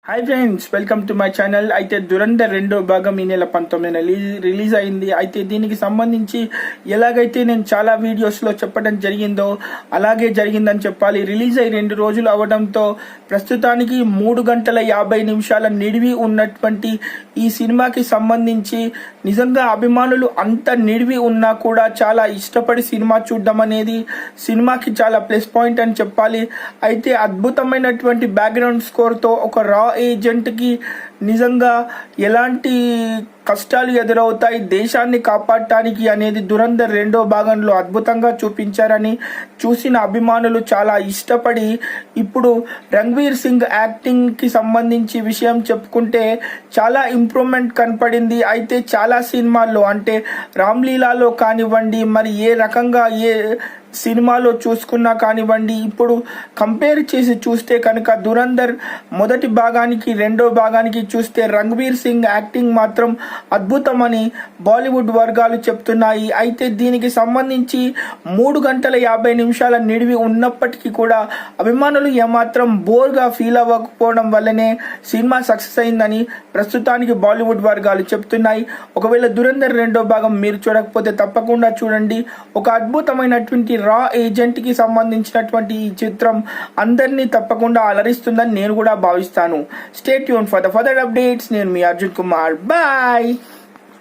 Hi friends, welcome to my channel. అయితే దురంధర్ 2వ భాగం ఈ నెల 19న రిలీజ్ అయింది. అయితే దీనికి సంబంధించి ఎలాగైతే నేను చాలా వీడియోస్లో చెప్పడం జరిగిందో అలాగే జరిగిందని చెప్పాలి. రిలీజ్ అయ్యి 2 రోజులు అవడంతో ప్రస్తుతానికి 3 గంటల 50 నిమిషాల నిడివి ఉన్నటువంటి ఈ సినిమాకి సంబంధించి నిజంగా అభిమానులు అంత నిడివి ఉన్నా కూడా చాలా ఇష్టపడి సినిమా చూడడం అనేది సినిమాకి చాలా ప్లస్ పాయింట్ అని చెప్పాలి. అయితే అద్భుతమైనటువంటి బ్యాక్గ్రౌండ్ స్కోర్తో ఒక రా ఏజెంట్కి నిజంగా ఎలాంటి కష్టాలు ఎదురవుతాయి దేశాన్ని కాపాడటానికి అనేది దురంధర్ 2వ భాగంలో అద్భుతంగా చూపించారని చూసిన అభిమానులు చాలా ఇష్టపడి ఇప్పుడు రణ్వీర్ సింగ్ యాక్టింగ్కి సంబంధించి విషయం చెప్పుకుంటే చాలా ఇంప్రూవ్మెంట్ కనపడింది. అయితే చాలా సినిమాల్లో అంటే రామ్లీలాలో కానివ్వండి, మరి ఏ రకంగా ఏ సినిమాలో చూసుకున్నా కానివ్వండి, ఇప్పుడు కంపేర్ చేసి చూస్తే కనుక దురంధర్ మొదటి భాగానికి 2వ భాగానికి చూస్తే రణ్వీర్ సింగ్ యాక్టింగ్ మాత్రం అద్భుతమని బాలీవుడ్ వర్గాలు చెప్తున్నాయి. అయితే దీనికి సంబంధించి 3 గంటల 50 నిమిషాల నిడివి ఉన్నప్పటికీ కూడా అభిమానులు ఏమాత్రం బోర్గా ఫీల్ అవ్వకపోవడం వల్లనే సినిమా సక్సెస్ అయిందని ప్రస్తుతానికి బాలీవుడ్ వర్గాలు చెప్తున్నాయి. ఒకవేళ దురంధర్ 2వ భాగం మీరు చూడకపోతే తప్పకుండా చూడండి. ఒక అద్భుతమైనటువంటి రా ఏజెంట్ కి సంబంధించినటువంటి ఈ చిత్రం అందరినీ తప్పకుండా అలరిస్తుందని నేను కూడా భావిస్తాను. Stay tune for the further updates. నేను మీ అర్జున్ కుమార్. బాయ్.